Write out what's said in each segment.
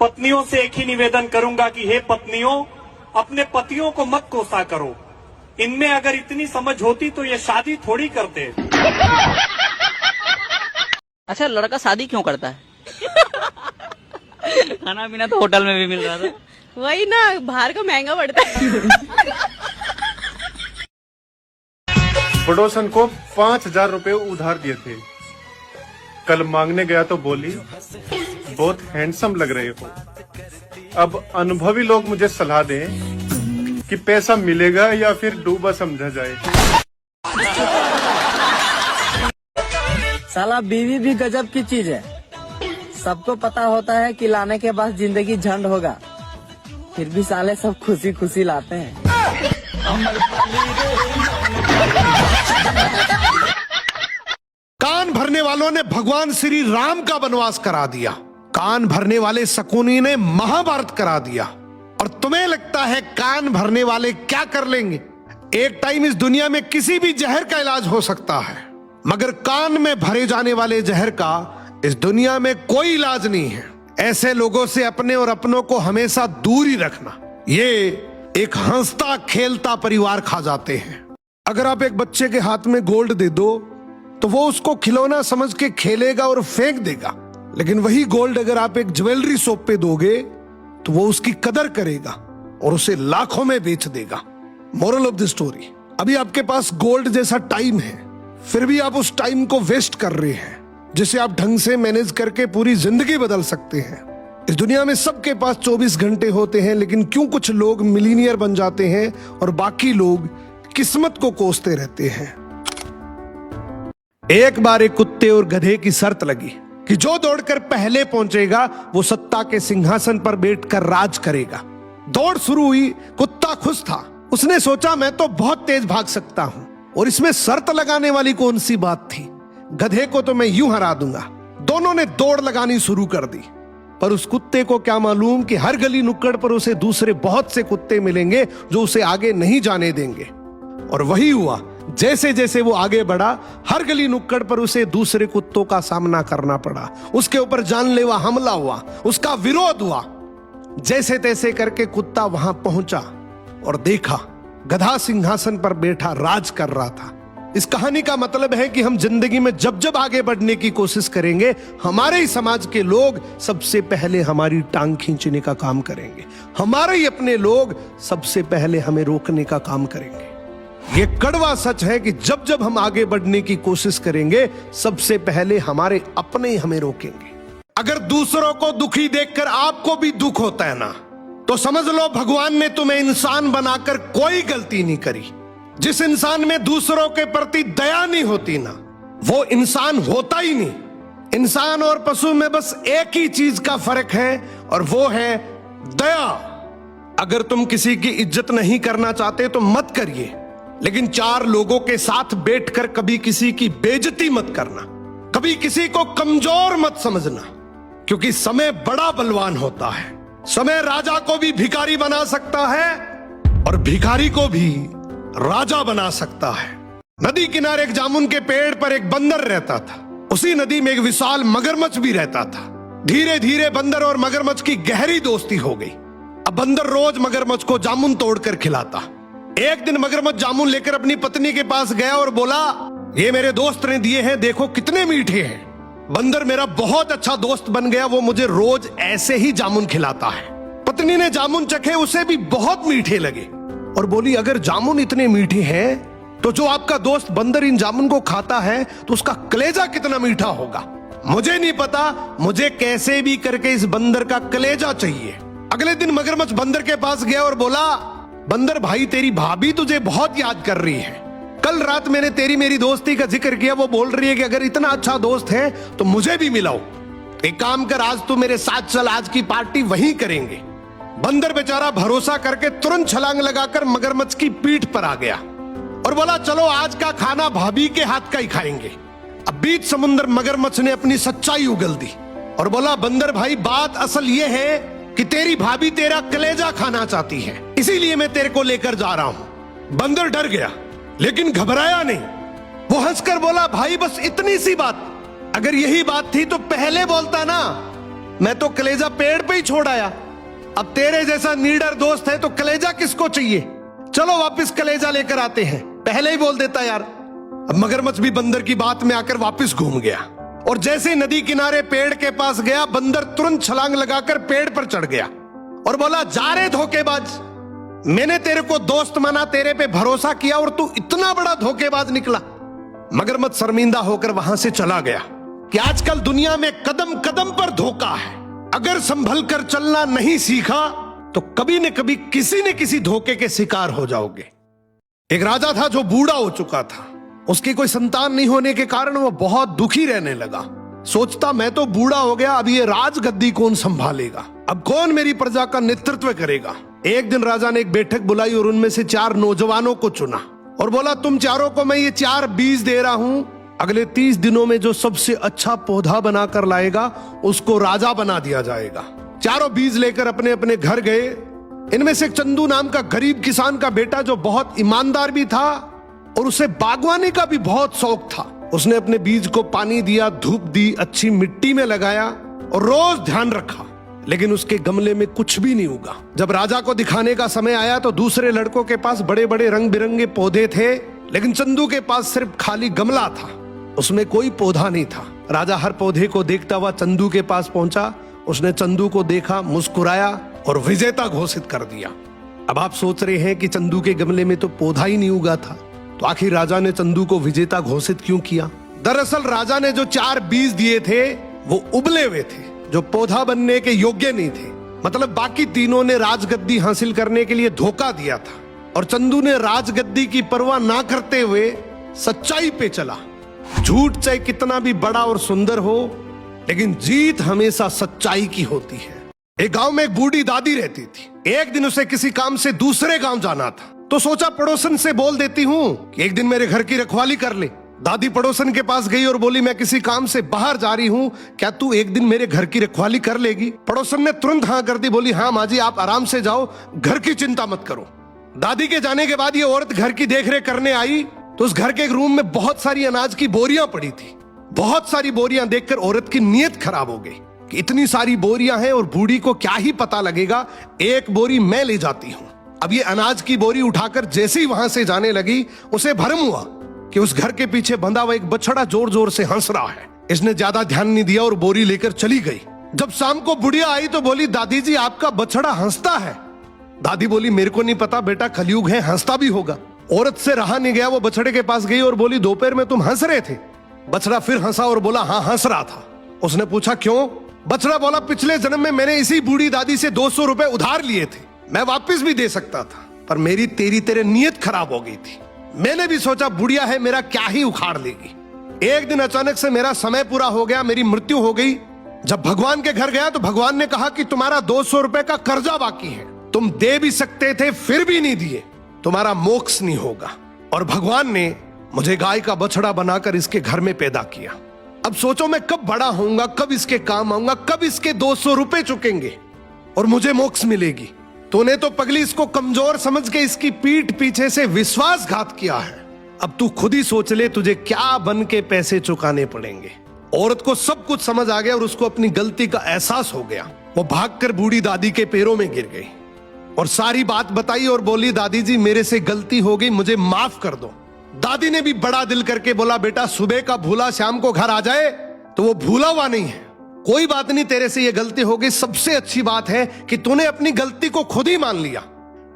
पत्नियों से एक ही निवेदन करूंगा कि हे पत्नियों, अपने पतियों को मत कोसा करो। इनमें अगर इतनी समझ होती तो ये शादी थोड़ी करते। अच्छा, लड़का शादी क्यों करता है? खाना पीना तो होटल में भी मिल रहा था। वही ना, बाहर का महंगा पड़ता है। पड़ोसन को 5,000 रुपए उधार दिए थे। कल मांगने गया तो बोली, बहुत हैंडसम लग रहे हो। अब अनुभवी लोग मुझे सलाह दें कि पैसा मिलेगा या फिर डूबा समझा जाए। साला बीवी भी गजब की चीज है। सबको पता होता है कि लाने के बाद जिंदगी झंड होगा, फिर भी साले सब खुशी खुशी लाते हैं। कान भरने वालों ने भगवान श्री राम का वनवास करा दिया, कान भरने वाले शकुनी ने महाभारत करा दिया, और तुम्हें लगता है कान भरने वाले क्या कर लेंगे? एक टाइम इस दुनिया में किसी भी जहर का इलाज हो सकता है, मगर कान में भरे जाने वाले जहर का इस दुनिया में कोई इलाज नहीं है। ऐसे लोगों से अपने और अपनों को हमेशा दूर ही रखना। ये एक हंसता खेलता परिवार खा जाते हैं। अगर आप एक बच्चे के हाथ में गोल्ड दे दो तो वो उसको खिलौना समझ के खेलेगा और फेंक देगा, लेकिन वही गोल्ड अगर आप एक ज्वेलरी शॉप पे दोगे तो वो उसकी कदर करेगा और उसे लाखों में बेच देगा। मोरल ऑफ द स्टोरी, अभी आपके पास गोल्ड जैसा टाइम है, फिर भी आप उस टाइम को वेस्ट कर रहे हैं, जिसे आप ढंग से मैनेज करके पूरी जिंदगी बदल सकते हैं। इस दुनिया में सबके पास 24 घंटे होते हैं, लेकिन क्यों कुछ लोग मिलीनियर बन जाते हैं और बाकी लोग किस्मत को कोसते रहते हैं। एक बार एक कुत्ते और गधे की शर्त लगी कि जो दौड़कर पहले पहुंचेगा वो सत्ता के सिंहासन पर बैठकर राज करेगा। दौड़ शुरू हुई, कुत्ता खुश था। उसने सोचा मैं तो बहुत तेज भाग सकता हूं, और इसमें शर्त लगाने वाली कौन सी बात थी? गधे को तो मैं यूं हरा दूंगा। दोनों ने दौड़ लगानी शुरू कर दी, पर उस कुत्ते को क्या मालूम कि हर गली नुक्कड़ पर उसे दूसरे बहुत से कुत्ते मिलेंगे जो उसे आगे नहीं जाने देंगे। और वही हुआ, जैसे जैसे वो आगे बढ़ा, हर गली नुक्कड़ पर उसे दूसरे कुत्तों का सामना करना पड़ा। उसके ऊपर जानलेवा हमला हुआ, उसका विरोध हुआ। जैसे तैसे करके कुत्ता वहां पहुंचा और देखा गधा सिंहासन पर बैठा राज कर रहा था। इस कहानी का मतलब है कि हम जिंदगी में जब जब आगे बढ़ने की कोशिश करेंगे, हमारे ही समाज के लोग सबसे पहले हमारी टांग खींचने का काम करेंगे। हमारे ही अपने लोग सबसे पहले हमें रोकने का काम करेंगे। ये कड़वा सच है कि जब जब हम आगे बढ़ने की कोशिश करेंगे, सबसे पहले हमारे अपने ही हमें रोकेंगे। अगर दूसरों को दुखी देखकर आपको भी दुख होता है ना, तो समझ लो भगवान ने तुम्हें इंसान बनाकर कोई गलती नहीं करी। जिस इंसान में दूसरों के प्रति दया नहीं होती ना, वो इंसान होता ही नहीं। इंसान और पशु में बस एक ही चीज का फर्क है, और वो है दया। अगर तुम किसी की इज्जत नहीं करना चाहते तो मत करिए, लेकिन 4 लोगों के साथ बैठकर कभी किसी की बेइज्जती मत करना, कभी किसी को कमजोर मत समझना, क्योंकि समय बड़ा बलवान होता है। समय राजा को भी भिखारी बना सकता है और भिखारी को भी राजा बना सकता है। नदी किनारे एक जामुन के पेड़ पर एक बंदर रहता था। उसी नदी में एक विशाल मगरमच्छ भी रहता था। धीरे धीरे बंदर और मगरमच्छ की गहरी दोस्ती हो गई। अब बंदर रोज मगरमच्छ को जामुन तोड़कर खिलाता। एक दिन मगरमच्छ जामुन लेकर अपनी पत्नी के पास गया और बोला, ये मेरे दोस्त ने दिए हैं, देखो कितने मीठे हैं। बंदर मेरा बहुत अच्छा दोस्त बन गया, वो मुझे रोज ऐसे ही जामुन खिलाता है। पत्नी ने जामुन चखे, उसे भी बहुत मीठे लगे और बोली, अगर जामुन इतने मीठे हैं तो जो आपका दोस्त बंदर इन जामुन को खाता है तो उसका कलेजा कितना मीठा होगा। मुझे नहीं पता, मुझे कैसे भी करके इस बंदर का कलेजा चाहिए। अगले दिन मगरमच्छ बंदर के पास गया और बोला, बंदर भाई तेरी भाभी तुझे बहुत याद कर रही है। कल रात मैंने तेरी मेरी दोस्ती का जिक्र किया, वो बोल रही है कि अगर इतना अच्छा दोस्त है तो मुझे भी मिलाओ। एक काम कर, आज तू मेरे साथ चल, आज की पार्टी वहीं करेंगे। बंदर बेचारा भरोसा करके तुरंत छलांग लगाकर मगरमच्छ की पीठ पर आ गया और बोला, चलो आज का खाना भाभी के हाथ का ही खाएंगे। अब बीच समुद्र मगरमच्छ ने अपनी सच्चाई उगल दी और बोला, बंदर भाई बात असल ये है कि तेरी भाभी तेरा कलेजा खाना चाहती है, इसीलिए मैं तेरे को लेकर जा रहा हूं। बंदर डर गया लेकिन घबराया नहीं। वो हंसकर बोला, भाई बस इतनी सी बात, अगर यही बात थी तो पहले बोलता ना, मैं तो कलेजा पेड़ पे ही छोड़ आया। अब तेरे जैसा नीडर दोस्त है तो कलेजा किसको चाहिए? चलो वापस कलेजा लेकर आते हैं। पहले ही बोल देता यार। अब मगरमच्छ भी बंदर की बात में आकर वापस घूम गया और जैसे ही नदी किनारे पेड़ के पास गया, बंदर तुरंत छलांग लगाकर पेड़ पर चढ़ गया और बोला, जा रे धोखेबाज, मैंने तेरे को दोस्त माना, तेरे पे भरोसा किया और तू इतना बड़ा धोखेबाज निकला। मगरमच्छ शर्मिंदा होकर वहां से चला गया कि आजकल दुनिया में कदम कदम पर धोखा है। अगर संभल कर चलना नहीं सीखा तो कभी न कभी किसी न किसी धोखे के शिकार हो जाओगे। एक राजा था जो बूढ़ा हो चुका था। उसकी कोई संतान नहीं होने के कारण वो बहुत दुखी रहने लगा। सोचता, मैं तो बूढ़ा हो गया, अब ये राजगद्दी कौन संभालेगा? अब कौन मेरी प्रजा का नेतृत्व करेगा? एक दिन राजा ने एक बैठक बुलाई और उनमें से 4 नौजवानों को चुना और बोला, तुम चारों को मैं ये 4 बीज दे रहा हूं। अगले 30 दिनों में जो सबसे अच्छा पौधा बनाकर लाएगा उसको राजा बना दिया जाएगा। चारों बीज लेकर अपने अपने घर गए। इनमें से एक चंदू नाम का गरीब किसान का बेटा, जो बहुत ईमानदार भी था और उसे बागवानी का भी बहुत शौक था, उसने अपने बीज को पानी दिया, धूप दी, अच्छी मिट्टी में लगाया और रोज ध्यान रखा, लेकिन उसके गमले में कुछ भी नहीं उगा। जब राजा को दिखाने का समय आया तो दूसरे लड़कों के पास बड़े बड़े रंग बिरंगे पौधे थे, लेकिन चंदू के पास सिर्फ खाली गमला था, उसमें कोई पौधा नहीं था। राजा हर पौधे को देखता हुआ चंदू के पास पहुंचा। उसने चंदू को देखा, मुस्कुराया और विजेता घोषित कर दिया। अब आप सोच रहे हैं कि चंदू के गमले में तो पौधा ही नहीं उगा था, तो आखिर राजा ने चंदू को विजेता घोषित क्यों किया? दरअसल राजा ने जो 4 बीज दिए थे वो उबले हुए थे, जो पौधा बनने के योग्य नहीं थे। मतलब बाकी तीनों ने राजगद्दी हासिल करने के लिए धोखा दिया था और चंदू ने राजगद्दी की परवाह ना करते हुए सच्चाई पे चला। झूठ चाहे कितना भी बड़ा और सुंदर हो, लेकिन जीत हमेशा सच्चाई की होती है। एक गांव में एक बूढ़ी दादी रहती थी। एक दिन उसे किसी काम से दूसरे गांव जाना था, तो सोचा पड़ोसन से बोल देती हूँ कि एक दिन मेरे घर की रखवाली कर ले। दादी पड़ोसन के पास गई और बोली, मैं किसी काम से बाहर जा रही हूँ, क्या तू एक दिन मेरे घर की रखवाली कर लेगी? पड़ोसन ने तुरंत हाँ कर दी। बोली, हाँ माँ जी, आप आराम से जाओ, घर की चिंता मत करो। दादी के जाने के बाद ये औरत घर की देखरेख करने आई तो उस घर के एक रूम में बहुत सारी अनाज की बोरियां पड़ी थी। बहुत सारी बोरियां देखकर औरत की नीयत खराब हो गई कि इतनी सारी बोरियां हैं और बूढ़ी को क्या ही पता लगेगा, एक बोरी मैं ले जाती हूं। अब ये अनाज की बोरी उठाकर जैसे ही वहां से जाने लगी, उसे भरम हुआ कि उस घर के पीछे बंधा हुआ एक बछड़ा जोर जोर से हंस रहा है। इसने ज्यादा ध्यान नहीं दिया और बोरी लेकर चली गई। जब शाम को बुढ़िया आई तो बोली, दादी जी आपका बछड़ा हंसता है। दादी बोली, मेरे को नहीं पता बेटा, कलयुग है, हंसता भी होगा। औरत से रहा नहीं गया, वो बछड़े के पास गई और बोली, दोपहर में तुम हंस रहे थे? बछड़ा फिर हंसा और बोला, हाँ हंस रहा था। उसने पूछा क्यों? बछड़ा बोला, पिछले जन्म में मैंने इसी बूढ़ी दादी से 200 रुपए उधार लिए थे, मैं वापस भी दे सकता था, पर मेरी तेरे नीयत खराब हो गई थी। मैंने भी सोचा बुढ़िया है, मेरा क्या ही उखाड़ लेगी। एक दिन अचानक से मेरा समय पूरा हो गया, मेरी मृत्यु हो गई। जब भगवान के घर गया तो भगवान ने कहा कि तुम्हारा 200 रुपए का कर्जा बाकी है, तुम दे भी सकते थे फिर भी नहीं दिए, तुम्हारा मोक्ष नहीं होगा। और भगवान ने मुझे गाय का बछड़ा बनाकर इसके घर में पैदा किया। अब सोचो मैं कब बड़ा होऊंगा, कब इसके काम आऊंगा, कब इसके 200 रुपए चुकेंगे और मुझे मोक्ष मिलेगी। तूने तो पगली इसको कमजोर समझ के इसकी पीठ पीछे से विश्वासघात किया है। अब तू खुद ही सोच ले तुझे क्या बन के पैसे चुकाने पड़ेंगे। औरत को सब कुछ समझ आ गया और उसको अपनी गलती का एहसास हो गया। वो भागकर बूढ़ी दादी के पैरों में गिर गई और सारी बात बताई और बोली, दादी जी मेरे से गलती हो गई, मुझे माफ कर दो। दादी ने भी बड़ा दिल करके बोला, बेटा सुबह का भूला शाम को घर आ जाए तो वो भूला हुआ नहीं है, कोई बात नहीं, तेरे से ये गलती हो गई। सबसे अच्छी बात है कि तूने अपनी गलती को खुद ही मान लिया।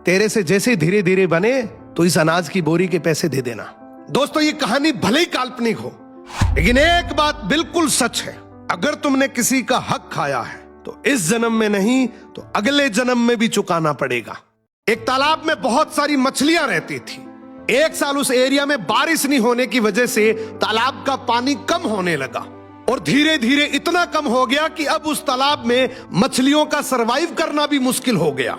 तेरे से जैसे धीरे धीरे बने तो इस अनाज की बोरी के पैसे दे देना। दोस्तों ये कहानी भले ही काल्पनिक हो, लेकिन एक बात बिल्कुल सच है, अगर तुमने किसी का हक खाया है तो इस जन्म में नहीं तो अगले जन्म में भी चुकाना पड़ेगा। एक तालाब में बहुत सारी मछलियां रहती थी। एक साल उस एरिया में बारिश नहीं होने की वजह से तालाब का पानी कम होने लगा और धीरे धीरे इतना कम हो गया कि अब उस तालाब में मछलियों का सरवाइव करना भी मुश्किल हो गया।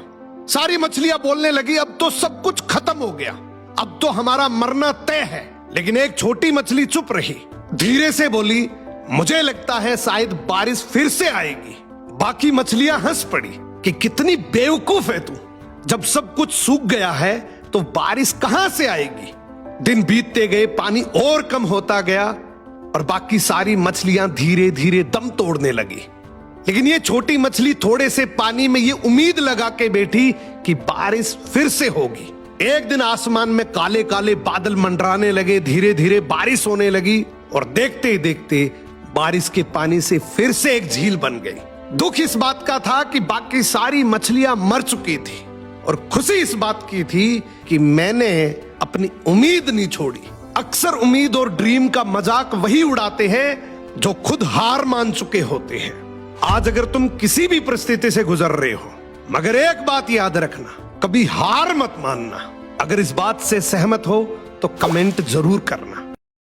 सारी मछलियां बोलने लगी, अब तो सब कुछ खत्म हो गया, अब तो हमारा मरना तय है। लेकिन एक छोटी मछली चुप रही, धीरे से बोली, मुझे लगता है शायद बारिश फिर से आएगी। बाकी मछलियां हंस पड़ी कि कितनी बेवकूफ है तू, जब सब कुछ सूख गया है तो बारिश कहां से आएगी। दिन बीतते गए, पानी और कम होता गया और बाकी सारी मछलियां धीरे धीरे दम तोड़ने लगी। लेकिन ये छोटी मछली थोड़े से पानी में ये उम्मीद लगा के बैठी कि बारिश फिर से होगी। एक दिन आसमान में काले काले बादल मंडराने लगे, धीरे धीरे बारिश होने लगी और देखते ही देखते बारिश के पानी से फिर से एक झील बन गई। दुख इस बात का था कि बाकी सारी मछलियां मर चुकी थी और खुशी इस बात की थी कि मैंने अपनी उम्मीद नहीं छोड़ी। अक्सर उम्मीद और ड्रीम का मजाक वही उड़ाते हैं जो खुद हार मान चुके होते हैं। आज अगर तुम किसी भी परिस्थिति से गुजर रहे हो, मगर एक बात याद रखना, कभी हार मत मानना। अगर इस बात से सहमत हो तो कमेंट जरूर करना।